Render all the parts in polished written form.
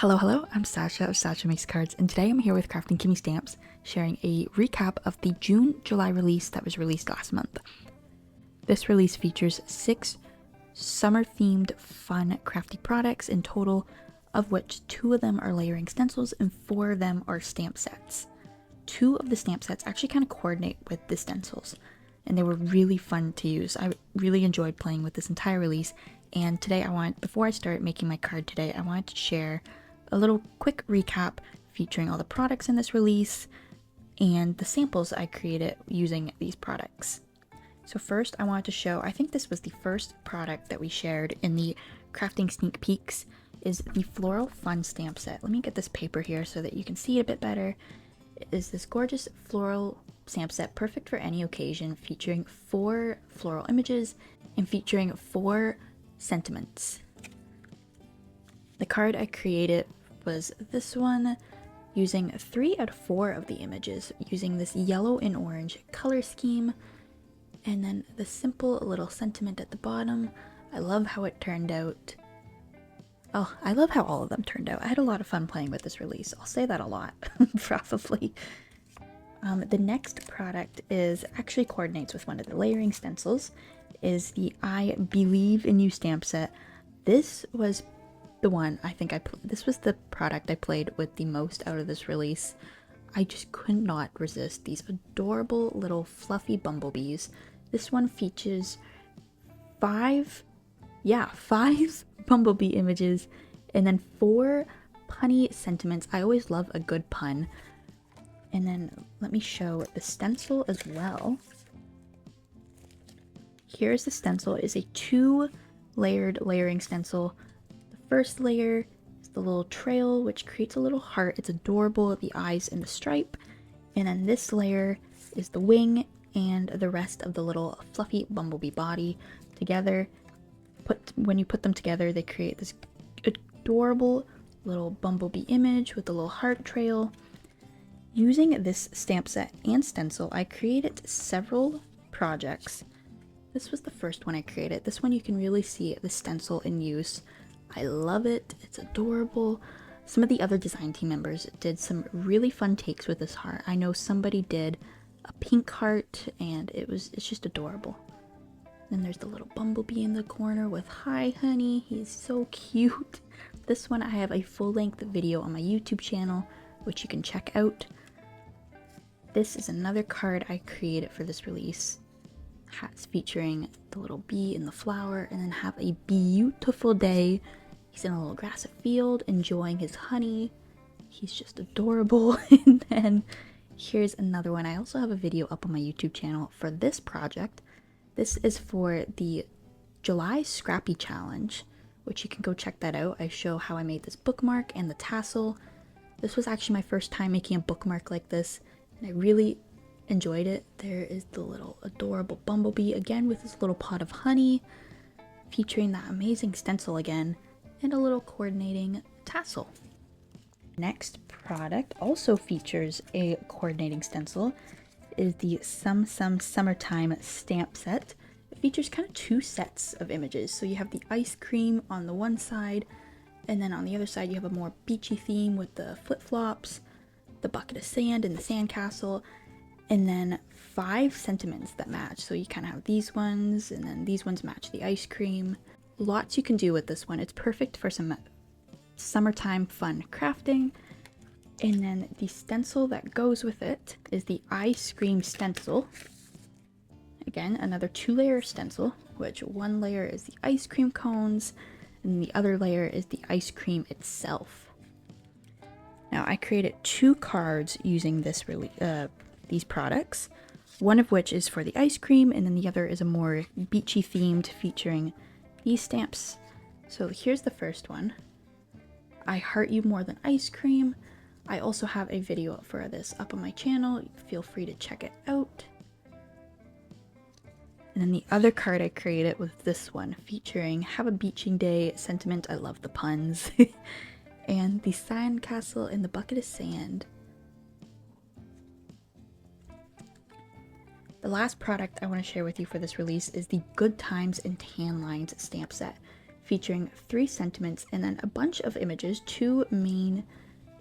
Hello, I'm Sasha of Sasha Makes Cards, and today I'm here with Kraftin Kimmie Stamps, sharing a recap of the June-July release that was released last month. This release features 6 summer-themed, fun, crafty products in total, of which 2 of them are layering stencils and 4 of them are stamp sets. 2 of the stamp sets actually kind of coordinate with the stencils, and they were really fun to use. I really enjoyed playing with this entire release, and today before I start making my card today, I wanted to share a little quick recap featuring all the products in this release and the samples I created using these products. So first I wanted to show, I think this was the first product that we shared in the crafting sneak peeks, is the Floral Fun stamp set. Let me get this paper here so that you can see it a bit better. It is this gorgeous floral stamp set, perfect for any occasion, featuring 4 floral images and featuring 4 sentiments. The card I created was this one, using 3 out of 4 of the images, using this yellow and orange color scheme, and then the simple little sentiment at the bottom. I love how it turned out. Oh, I love how all of them turned out. I had a lot of fun playing with this release. I'll say that a lot, probably. The next product actually coordinates with one of the layering stencils, is the I Believe in You stamp set. This was the one this was the product I played with the most out of this release. I just could not resist these adorable little fluffy bumblebees. This one features 5 bumblebee images and then 4 punny sentiments. I always love a good pun. And then let me show the stencil as well. Here's the stencil. It is a 2-layered layering stencil. First layer is the little trail, which creates a little heart. It's adorable, the eyes and the stripe. And then this layer is the wing and the rest of the little fluffy bumblebee body together. When you put them together, they create this adorable little bumblebee image with the little heart trail. Using this stamp set and stencil, I created several projects. This was the first one I created. This one you can really see the stencil in use. I love it. It's adorable. Some of the other design team members did some really fun takes with this heart. I know somebody did a pink heart, and it's just adorable. Then there's the little bumblebee in the corner with "Hi honey." He's so cute. This one I have a full-length video on my YouTube channel, which you can check out. This is another card I created for this release. Hats featuring the little bee in the flower, and then "Have a beautiful day." He's in a little grassy field enjoying his honey. He's just adorable. And then here's another one. I also have a video up on my YouTube channel for this project. This is for the July Scrappy Challenge, which you can go check that out. I show how I made this bookmark and the tassel. This was actually my first time making a bookmark like this, and I really enjoyed it. There is the little adorable bumblebee again with this little pot of honey, featuring that amazing stencil again, and a little coordinating tassel. Next product also features a coordinating stencil, is the Summertime stamp set. It features kind of 2 sets of images. So you have the ice cream on the one side, and then on the other side you have a more beachy theme with the flip-flops, the bucket of sand and the sandcastle, and then 5 sentiments that match. So you kind of have these ones, and then these ones match the ice cream. Lots you can do with this one. It's perfect for some summertime fun crafting. And then the stencil that goes with it is the ice cream stencil. Again, another 2-layer stencil, which one layer is the ice cream cones, and the other layer is the ice cream itself. Now, I created 2 cards using these products, one of which is for the ice cream, and then the other is a more beachy themed featuring these stamps. So here's the first one. I heart you more than ice cream. I also have a video for this up on my channel. Feel free to check it out. And then the other card I created was this one, featuring "Have a beaching day" sentiment. I love the puns. And the sandcastle in the bucket of sand. The last product I want to share with you for this release is the Good Times and Tan Lines stamp set. featuring 3 sentiments and then a bunch of images, 2 main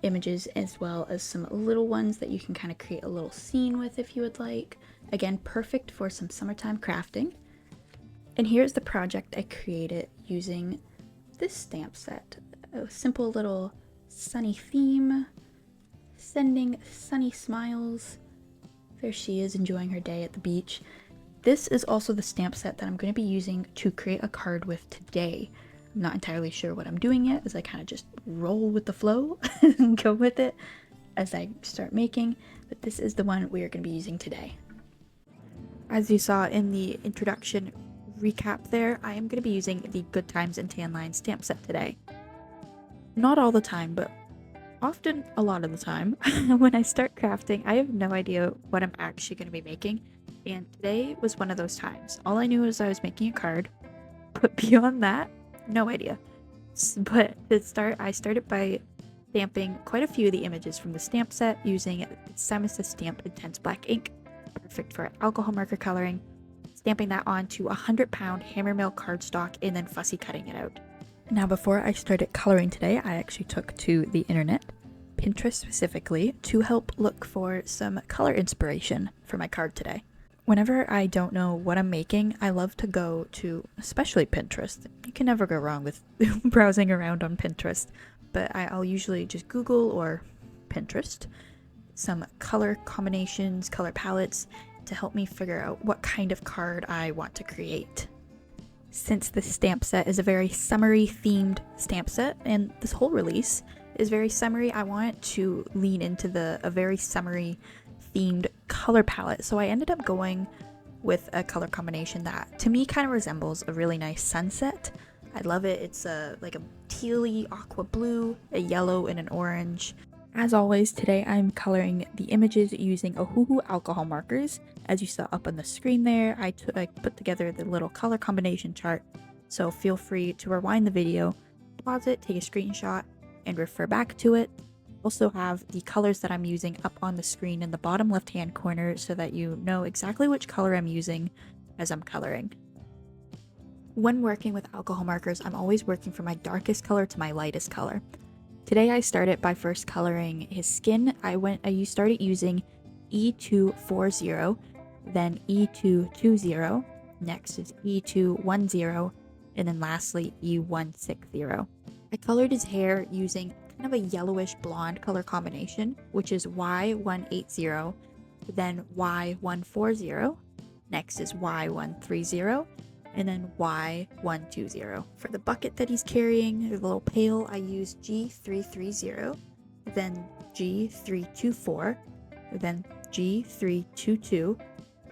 images as well as some little ones that you can kind of create a little scene with if you would like. Again, perfect for some summertime crafting. And here's the project I created using this stamp set. A simple little sunny theme, sending sunny smiles. There she is enjoying her day at the beach. This is also the stamp set that I'm going to be using to create a card with today. I'm not entirely sure what I'm doing yet, as I kind of just roll with the flow and go with it as I start making, but this is the one we are going to be using today. As you saw in the introduction recap there, I am going to be using the Good Times and Tan Line stamp set today. Not all the time, but often a lot of the time. When I start crafting, I have no idea what I'm actually going to be making, and today was one of those times. All I knew was I was making a card, but beyond that, no idea. But to start, I started by stamping quite a few of the images from the stamp set using Samus Stamp Intense Black ink, perfect for alcohol marker coloring, stamping that onto a 100-pound hammermill cardstock and then fussy cutting it out. Now before I started coloring today, I actually took to the internet, Pinterest specifically, to help look for some color inspiration for my card today. Whenever I don't know what I'm making, I love to go to, especially Pinterest. You can never go wrong with browsing around on Pinterest, but I'll usually just Google or Pinterest some color combinations, color palettes to help me figure out what kind of card I want to create. Since this stamp set is a very summery themed stamp set, and this whole release is very summery, I want to lean into a very summery themed color palette, so I ended up going with a color combination that to me kind of resembles a really nice sunset. I love it. It's like a tealy aqua blue, a yellow, and an orange. As always, today I'm coloring the images using Ohuhu alcohol markers. As you saw up on the screen there, I put together the little color combination chart, so feel free to rewind the video, pause it, take a screenshot, and refer back to it. Also have the colors that I'm using up on the screen in the bottom left hand corner so that you know exactly which color I'm using as I'm coloring. When working with alcohol markers, I'm always working from my darkest color to my lightest color. Today I started by first coloring his skin. I started using E240, then E220, next is E210, and then lastly E160. I colored his hair using kind of a yellowish blonde color combination, which is Y180, then Y140, next is Y130, and then Y120. For the bucket that he's carrying, the little pail, I used G330, then G324, then G322,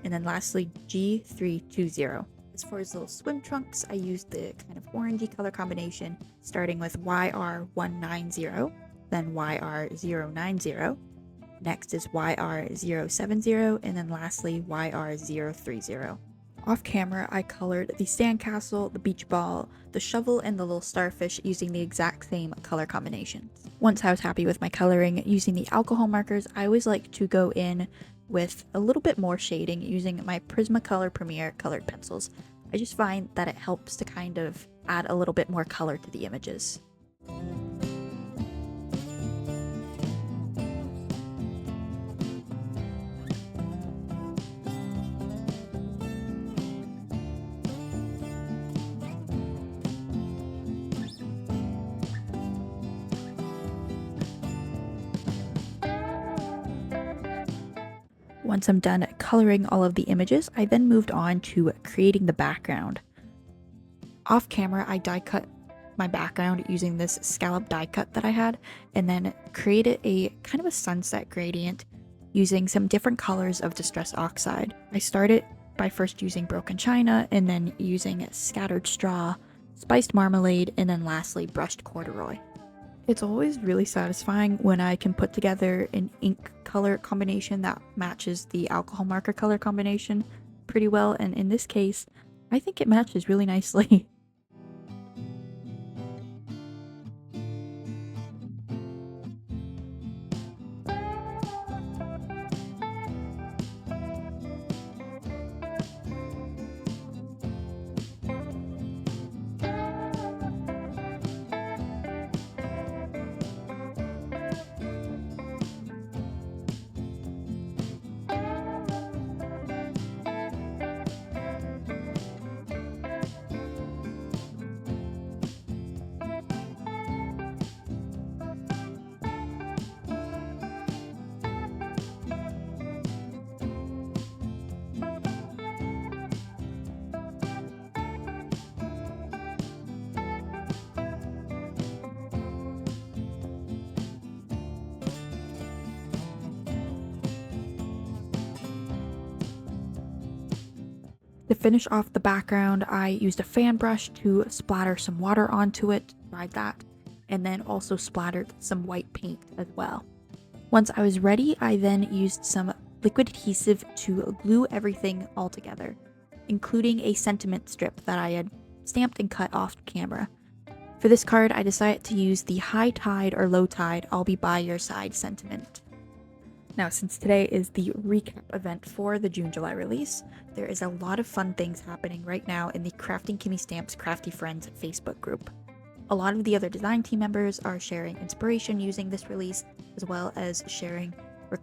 and then lastly G320. As for his little swim trunks, I used the kind of orangey color combination, starting with YR190, then YR090, next is YR070, and then lastly YR030. Off camera, I colored the sandcastle, the beach ball, the shovel, and the little starfish using the exact same color combinations. Once I was happy with my coloring using the alcohol markers, I always like to go in with a little bit more shading using my Prismacolor Premier colored pencils. I just find that it helps to kind of add a little bit more color to the images. Once I'm done coloring all of the images, I then moved on to creating the background. Off camera, I die cut my background using this scallop die cut that I had, and then created a kind of a sunset gradient using some different colors of Distress Oxide. I started by first using broken china, and then using scattered straw, spiced marmalade, and then lastly brushed corduroy. It's always really satisfying when I can put together an ink color combination that matches the alcohol marker color combination pretty well, and in this case, I think it matches really nicely. To finish off the background, I used a fan brush to splatter some water onto it, dried that, and then also splattered some white paint as well. Once I was ready, I then used some liquid adhesive to glue everything all together, including a sentiment strip that I had stamped and cut off camera. For this card, I decided to use the high tide or low tide, I'll be by your side sentiment. Now, since today is the recap event for the June-July release, there is a lot of fun things happening right now in the Kraftin Kimmie Stamps Crafty Friends Facebook group. A lot of the other design team members are sharing inspiration using this release, as well as sharing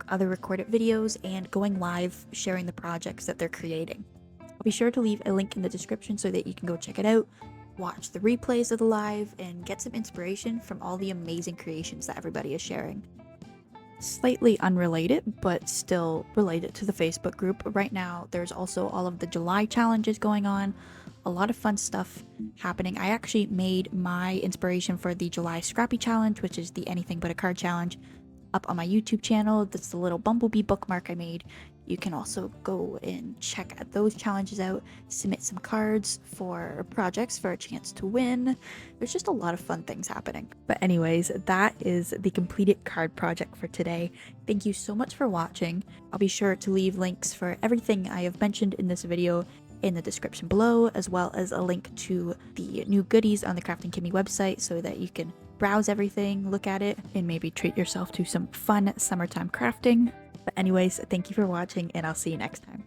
other recorded videos and going live sharing the projects that they're creating. I'll be sure to leave a link in the description so that you can go check it out, watch the replays of the live, and get some inspiration from all the amazing creations that everybody is sharing. Slightly unrelated, but still related to the Facebook group, right now there's also all of the July challenges going on. A lot of fun stuff happening. I actually made my inspiration for the July Scrappy Challenge, which is the Anything But a Card Challenge, up on my YouTube channel. That's the little bumblebee bookmark I made. You can also go and check those challenges out, submit some cards for projects for a chance to win. There's just a lot of fun things happening. But anyways, that is the completed card project for today. Thank you so much for watching. I'll be sure to leave links for everything I have mentioned in this video in the description below, as well as a link to the new goodies on the Kraftin Kimmie website so that you can browse everything, look at it, and maybe treat yourself to some fun summertime crafting. But anyways, thank you for watching, and I'll see you next time.